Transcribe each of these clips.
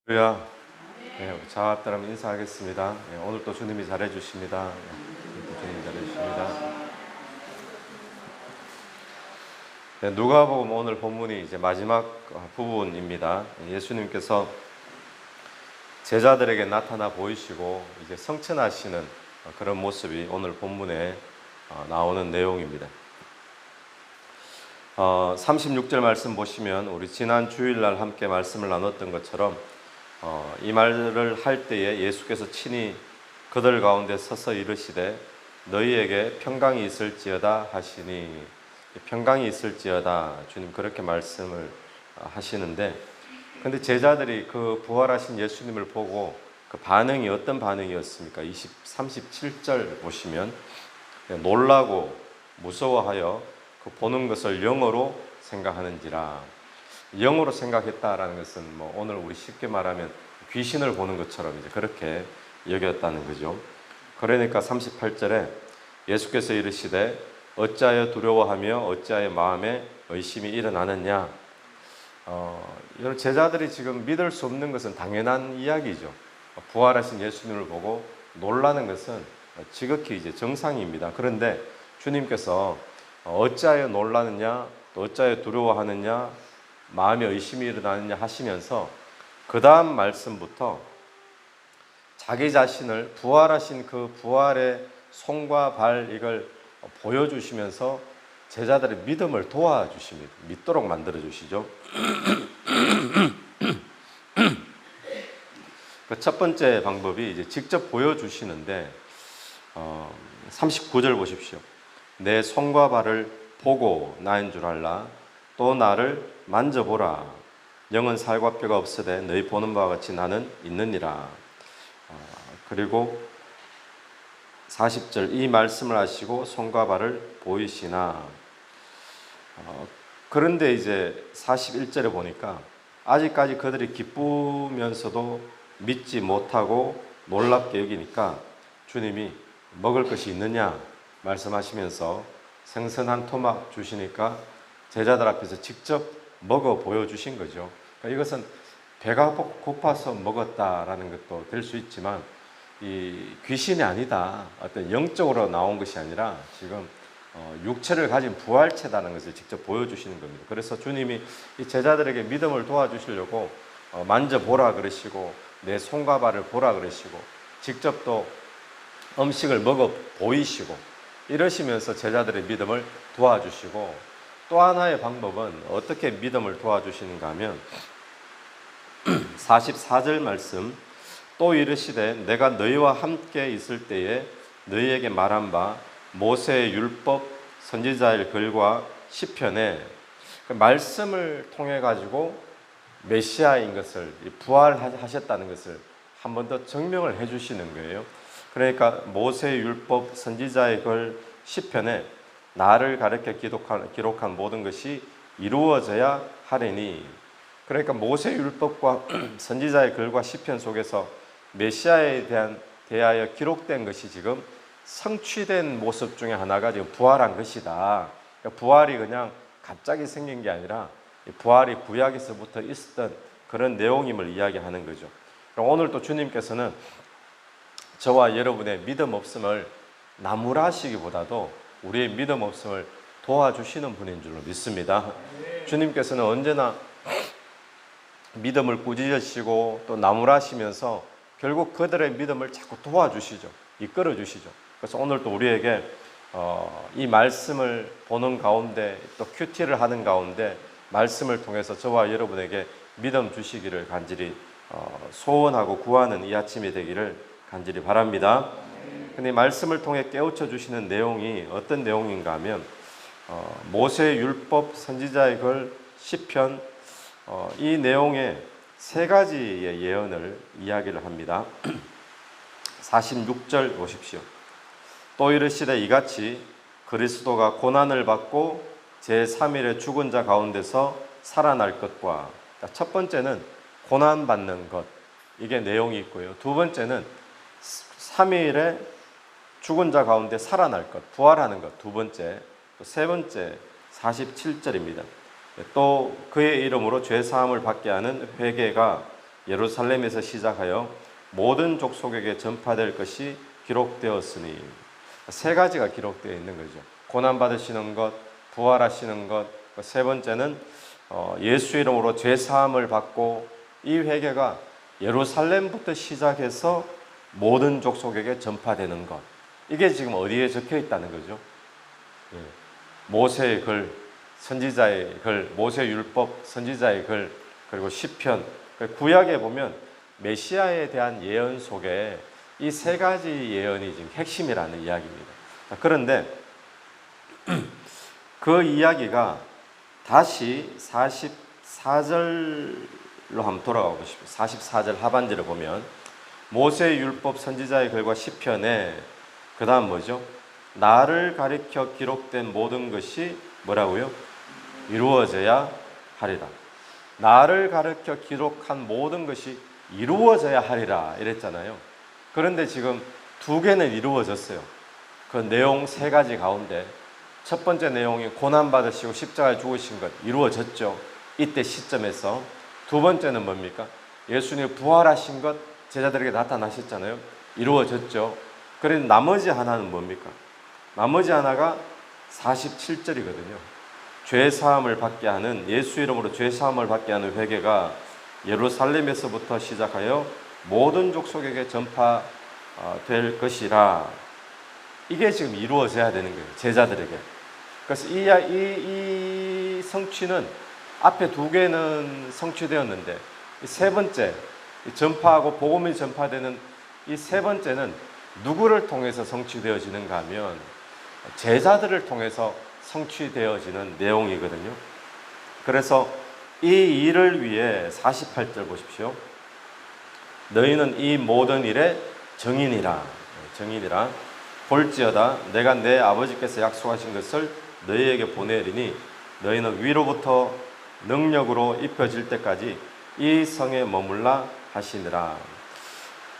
할렐루야. 네, 자 앞따라 인사하겠습니다. 네, 오늘 또 주님이 잘해주십니다. 또 주님이 잘해주십니다. 네, 누가복음 오늘 본문이 이제 마지막 부분입니다. 예수님께서 제자들에게 나타나 보이시고 이제 성천하시는 그런 모습이 오늘 본문에 나오는 내용입니다. 36절 말씀 보시면 우리 지난 주일날 함께 말씀을 나눴던 것처럼 이 말을 할 때에 예수께서 친히 그들 가운데 서서 이르시되 너희에게 평강이 있을지어다 하시니, 평강이 있을지어다 주님 그렇게 말씀을 하시는데, 근데 제자들이 그 부활하신 예수님을 보고 그 반응이 어떤 반응이었습니까? 37절 보시면 놀라고 무서워하여 그 보는 것을 영어로 생각하는지라. 영어로 생각했다라는 것은 오늘 우리 쉽게 말하면 귀신을 보는 것처럼 이제 그렇게 여겼다는 거죠. 그러니까 38절에 예수께서 이르시되 어찌하여 두려워하며 어찌하여 마음에 의심이 일어나느냐. 이런 제자들이 지금 믿을 수 없는 것은 당연한 이야기죠. 부활하신 예수님을 보고 놀라는 것은 지극히 이제 정상입니다. 그런데 주님께서 어찌하여 놀라느냐, 또 어찌하여 두려워하느냐, 마음에 의심이 일어나느냐 하시면서 그 다음 말씀부터 자기 자신을 부활하신 그 부활의 손과 발 이걸 보여주시면서 제자들의 믿음을 도와주십니다. 믿도록 만들어주시죠. 그 첫 번째 방법이 이제 직접 보여주시는데 39절 보십시오. 내 손과 발을 보고 나인 줄 알라. 또 나를 만져보라. 영은 살과 뼈가 없으되 너희 보는 바와 같이 나는 있느니라. 그리고 40절 이 말씀을 하시고 손과 발을 보이시나. 그런데 이제 41절에 보니까 아직까지 그들이 기쁘면서도 믿지 못하고 놀랍게 여기니까 주님이 먹을 것이 있느냐 말씀하시면서 생선한 토막 주시니까 제자들 앞에서 직접 먹어 보여주신 거죠. 그러니까 이것은 배가 고파서 먹었다라는 것도 될 수 있지만 이 귀신이 아니다, 어떤 영적으로 나온 것이 아니라 지금 육체를 가진 부활체다는 것을 직접 보여주시는 겁니다. 그래서 주님이 이 제자들에게 믿음을 도와주시려고 만져보라 그러시고 내 손과 발을 보라 그러시고 직접 또 음식을 먹어 보이시고 이러시면서 제자들의 믿음을 도와주시고, 또 하나의 방법은 어떻게 믿음을 도와주시는가 하면 44절 말씀 또 이르시되 내가 너희와 함께 있을 때에 너희에게 말한 바 모세의 율법 선지자의 글과 시편에 그 말씀을 통해 가지고 메시아인 것을 부활하셨다는 것을 한 번 더 증명을 해 주시는 거예요. 그러니까 모세의 율법 선지자의 글 시편에 나를 가르쳐 기록한 모든 것이 이루어져야 하리니, 그러니까 모세 율법과 선지자의 글과 시편 속에서 메시아에 대하여 기록된 것이 지금 성취된 모습 중에 하나가 지금 부활한 것이다. 그러니까 부활이 그냥 갑자기 생긴 게 아니라 부활이 구약에서부터 있었던 그런 내용임을 이야기하는 거죠. 오늘 또 주님께서는 저와 여러분의 믿음 없음을 나무라시기보다도 우리의 믿음 없음을 도와주시는 분인 줄로 믿습니다. 주님께서는 언제나 믿음을 꾸짖으시고 또 나무라시면서 결국 그들의 믿음을 자꾸 도와주시죠. 이끌어 주시죠. 그래서 오늘 또 우리에게 이 말씀을 보는 가운데 또 큐티를 하는 가운데 말씀을 통해서 저와 여러분에게 믿음 주시기를 간절히 소원하고 구하는 이 아침이 되기를 간절히 바랍니다. 근데 말씀을 통해 깨우쳐 주시는 내용이 어떤 내용인가 하면 모세의 율법 선지자의 글 시편 이 내용에 세 가지의 예언을 이야기를 합니다. 46절 보십시오. 또 이르시되 이같이 그리스도가 고난을 받고 제3일에 죽은 자 가운데서 살아날 것과, 첫 번째는 고난받는 것, 이게 내용이 있고요. 두 번째는 3일에 죽은 자 가운데 살아날 것, 부활하는 것, 두 번째. 또 세 번째 47절입니다. 또 그의 이름으로 죄사함을 받게 하는 회개가 예루살렘에서 시작하여 모든 족속에게 전파될 것이 기록되었으니, 세 가지가 기록되어 있는 거죠. 고난 받으시는 것, 부활하시는 것, 세 번째는 예수 이름으로 죄 사함을 받고, 이 회개가 예루살렘부터 시작해서 모든 족속에게 전파되는 것. 이게 지금 어디에 적혀 있다는 거죠? 모세의 글, 선지자의 글, 모세 율법, 선지자의 글, 그리고 시편. 구약에 보면 메시아에 대한 예언 속에 이 세 가지 예언이 지금 핵심이라는 이야기입니다. 그런데 그 이야기가 다시 44절로 한번 돌아가 보십시오. 44절 하반절을 보면 모세 율법 선지자의 글과 시편에 그 다음 뭐죠? 나를 가리켜 기록된 모든 것이 뭐라고요? 이루어져야 하리라. 나를 가리켜 기록한 모든 것이 이루어져야 하리라 이랬잖아요. 그런데 지금 두 개는 이루어졌어요. 그 내용 세 가지 가운데 첫 번째 내용이 고난받으시고 십자가에 죽으신 것 이루어졌죠. 이때 시점에서. 두 번째는 뭡니까? 예수님 부활하신 것 제자들에게 나타나셨잖아요. 이루어졌죠. 그런데 나머지 하나는 뭡니까? 나머지 하나가 47절이거든요. 죄사함을 받게 하는, 예수 이름으로 죄사함을 받게 하는 회개가 예루살렘에서부터 시작하여 모든 족속에게 전파될 것이라. 이게 지금 이루어져야 되는 거예요. 제자들에게. 그래서 이 성취는 앞에 두 개는 성취되었는데 세 번째 전파하고 복음이 전파되는 이 세 번째는 누구를 통해서 성취되어지는가 하면 제자들을 통해서 성취되어지는 내용이거든요. 그래서 이 일을 위해 48절 보십시오. 너희는 이 모든 일의 증인이라. 볼지어다 내가 내 아버지께서 약속하신 것을 너희에게 보내리니 너희는 위로부터 능력으로 입혀질 때까지 이 성에 머물라 하시니라.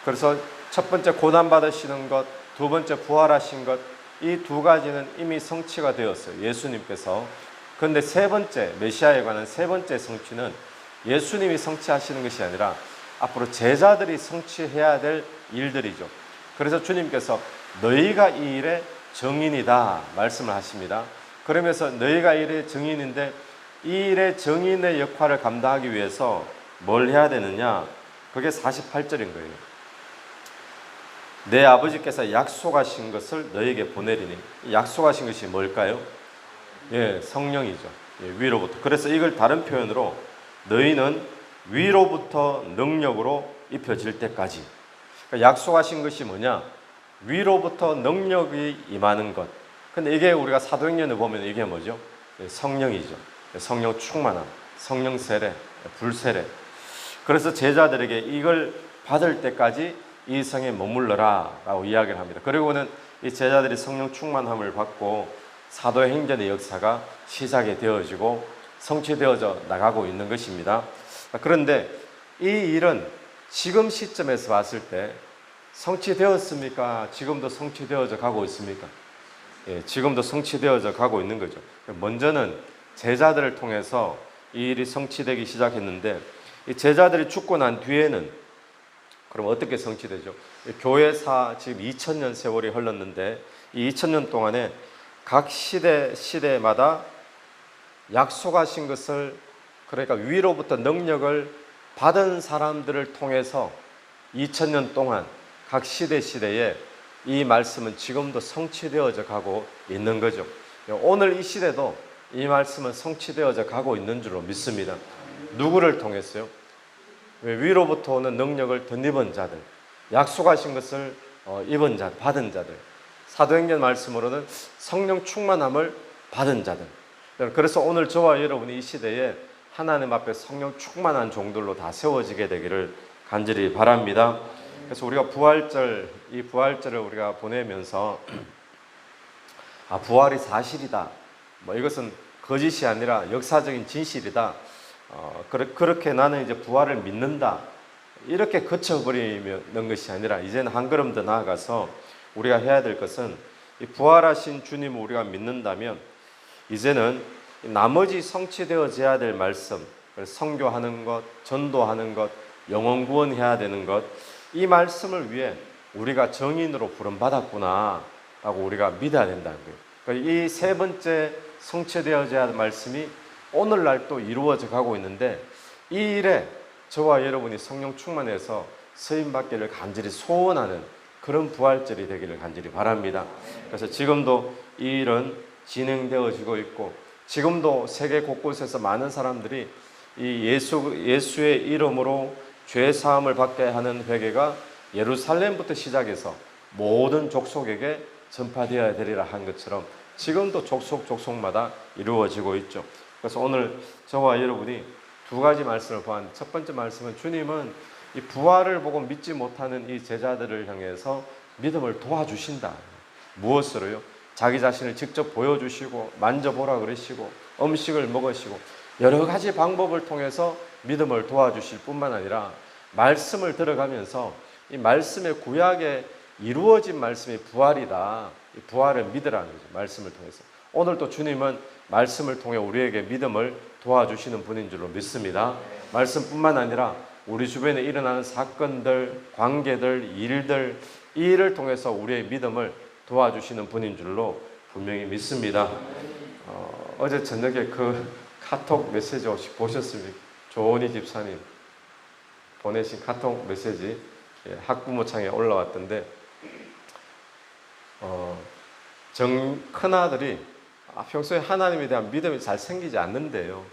그래서 첫 번째 고난 받으시는 것, 두 번째 부활하신 것, 이 두 가지는 이미 성취가 되었어요. 예수님께서. 그런데 세 번째, 메시아에 관한 세 번째 성취는 예수님이 성취하시는 것이 아니라 앞으로 제자들이 성취해야 될 일들이죠. 그래서 주님께서 너희가 이 일의 증인이다 말씀을 하십니다. 그러면서 너희가 이 일의 증인인데 이 일의 증인의 역할을 감당하기 위해서 뭘 해야 되느냐? 그게 48절인 거예요. 내 아버지께서 약속하신 것을 너희에게 보내리니. 약속하신 것이 뭘까요? 성령이죠. 위로부터. 그래서 이걸 다른 표현으로 너희는 위로부터 능력으로 입혀질 때까지. 그러니까 약속하신 것이 뭐냐? 위로부터 능력이 임하는 것. 근데 이게 우리가 사도행전을 보면 이게 뭐죠? 성령이죠. 성령 충만함, 성령 세례, 불세례. 그래서 제자들에게 이걸 받을 때까지 이 성에 머물러라 라고 이야기를 합니다. 그리고는 이 제자들이 성령 충만함을 받고 사도행전의 역사가 시작이 되어지고 성취되어져 나가고 있는 것입니다. 그런데 이 일은 지금 시점에서 봤을 때 성취되었습니까? 지금도 성취되어져 가고 있습니까? 지금도 성취되어져 가고 있는 거죠. 먼저는 제자들을 통해서 이 일이 성취되기 시작했는데 이 제자들이 죽고 난 뒤에는 그럼 어떻게 성취되죠? 교회사 지금 2000년 세월이 흘렀는데 이 2000년 동안에 각 시대마다 약속하신 것을, 그러니까 위로부터 능력을 받은 사람들을 통해서 2000년 동안 각 시대에 이 말씀은 지금도 성취되어져 가고 있는 거죠. 오늘 이 시대도 이 말씀은 성취되어져 가고 있는 줄로 믿습니다. 누구를 통했어요? 위로부터 오는 능력을 덧입은 자들, 약속하신 것을 입은 자, 받은 자들, 사도행전 말씀으로는 성령 충만함을 받은 자들. 그래서 오늘 저와 여러분이 이 시대에 하나님 앞에 성령 충만한 종들로 다 세워지게 되기를 간절히 바랍니다. 그래서 우리가 부활절, 이 부활절을 우리가 보내면서 부활이 사실이다. 이것은 거짓이 아니라 역사적인 진실이다. 그렇게 나는 이제 부활을 믿는다. 이렇게 그쳐버리는 것이 아니라 이제는 한 걸음 더 나아가서 우리가 해야 될 것은 이 부활하신 주님을 우리가 믿는다면 이제는 나머지 성취되어져야 될 말씀, 선교하는 것, 전도하는 것, 영원 구원해야 되는 것, 이 말씀을 위해 우리가 정인으로 부름받았구나 라고 우리가 믿어야 된다는 거예요. 그러니까 이 세 번째 성취되어져야 할 말씀이 오늘날 또 이루어져 가고 있는데, 이 일에 저와 여러분이 성령 충만해서 쓰임받기를 간절히 소원하는 그런 부활절이 되기를 간절히 바랍니다. 그래서 지금도 이 일은 진행되어지고 있고, 지금도 세계 곳곳에서 많은 사람들이 이 예수의 이름으로 죄 사함을 받게 하는 회개가 예루살렘부터 시작해서 모든 족속에게 전파되어야 되리라 한 것처럼 지금도 족속마다 이루어지고 있죠. 그래서 오늘 저와 여러분이 두 가지 말씀을 보았는데, 첫 번째 말씀은 주님은 이 부활을 보고 믿지 못하는 이 제자들을 향해서 믿음을 도와주신다. 무엇으로요? 자기 자신을 직접 보여주시고 만져보라 그러시고 음식을 먹으시고 여러 가지 방법을 통해서 믿음을 도와주실 뿐만 아니라 말씀을 들어가면서 이 말씀의 구약에 이루어진 말씀이 부활이다. 이 부활을 믿으라는 거죠. 말씀을 통해서. 오늘 또 주님은 말씀을 통해 우리에게 믿음을 도와주시는 분인 줄로 믿습니다. 말씀뿐만 아니라 우리 주변에 일어나는 사건들, 관계들, 일들, 이 일을 통해서 우리의 믿음을 도와주시는 분인 줄로 분명히 믿습니다. 어제 저녁에 그 카톡 메시지 혹시 보셨습니까? 조은희 집사님 보내신 카톡 메시지 학부모창에 올라왔던데, 큰아들이 평소에 하나님에 대한 믿음이 잘 생기지 않는데요.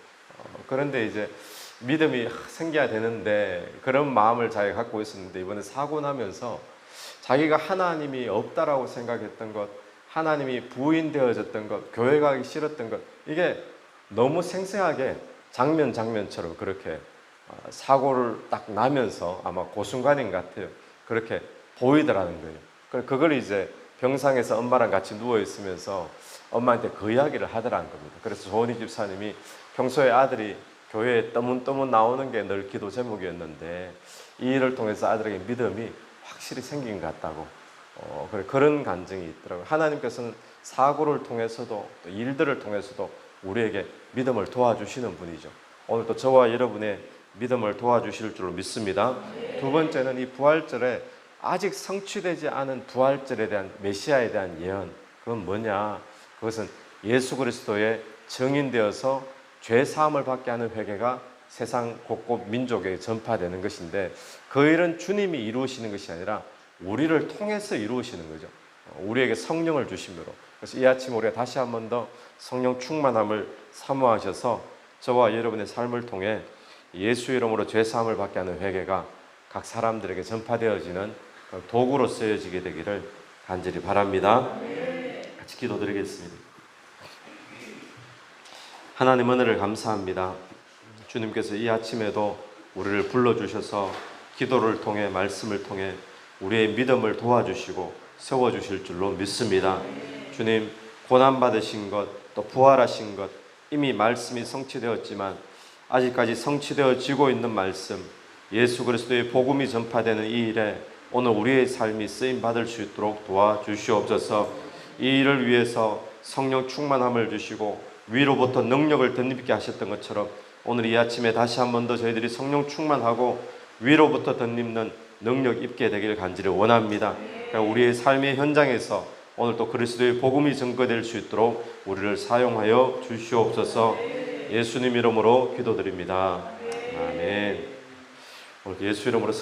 그런데 이제 믿음이 생겨야 되는데 그런 마음을 자기가 갖고 있었는데, 이번에 사고 나면서 자기가 하나님이 없다라고 생각했던 것, 하나님이 부인되어졌던 것, 교회 가기 싫었던 것, 이게 너무 생생하게 장면처럼 그렇게 사고를 딱 나면서 아마 그 순간인 것 같아요. 그렇게 보이더라는 거예요. 그걸 이제 병상에서 엄마랑 같이 누워 있으면서 엄마한테 그 이야기를 하더라는 겁니다. 그래서 조은희 집사님이 평소에 아들이 교회에 떠문떠문 나오는 게 늘 기도 제목이었는데 이 일을 통해서 아들에게 믿음이 확실히 생긴 것 같다고 그런 간증이 있더라고요. 하나님께서는 사고를 통해서도 또 일들을 통해서도 우리에게 믿음을 도와주시는 분이죠. 오늘 또 저와 여러분의 믿음을 도와주실 줄로 믿습니다. 두 번째는 이 부활절에 아직 성취되지 않은 부활절에 대한 메시아에 대한 예언, 그건 뭐냐? 그것은 예수 그리스도의 증인되어서 죄 사함을 받게 하는 회개가 세상 곳곳 민족에 전파되는 것인데, 그 일은 주님이 이루시는 것이 아니라 우리를 통해서 이루시는 거죠. 우리에게 성령을 주심으로. 그래서 이 아침 우리가 다시 한 번 더 성령 충만함을 사모하셔서 저와 여러분의 삶을 통해 예수 이름으로 죄 사함을 받게 하는 회개가 각 사람들에게 전파되어지는 도구로 쓰여지게 되기를 간절히 바랍니다. 같이 기도드리겠습니다. 하나님 은혜를 감사합니다. 주님께서 이 아침에도 우리를 불러주셔서 기도를 통해 말씀을 통해 우리의 믿음을 도와주시고 세워주실 줄로 믿습니다. 주님, 고난받으신 것, 또 부활하신 것, 이미 말씀이 성취되었지만 아직까지 성취되어지고 있는 말씀, 예수 그리스도의 복음이 전파되는 이 일에 오늘 우리의 삶이 쓰임받을 수 있도록 도와주시옵소서. 이 일을 위해서 성령 충만함을 주시고 위로부터 능력을 덧입게 하셨던 것처럼 오늘 이 아침에 다시 한 번 더 저희들이 성령 충만하고 위로부터 덧입는 능력 입게 되기를 간절히 원합니다. 우리의 삶의 현장에서 오늘 또 그리스도의 복음이 증거될 수 있도록 우리를 사용하여 주시옵소서. 예수님 이름으로 기도드립니다. 아멘. 오늘 예수 이름으로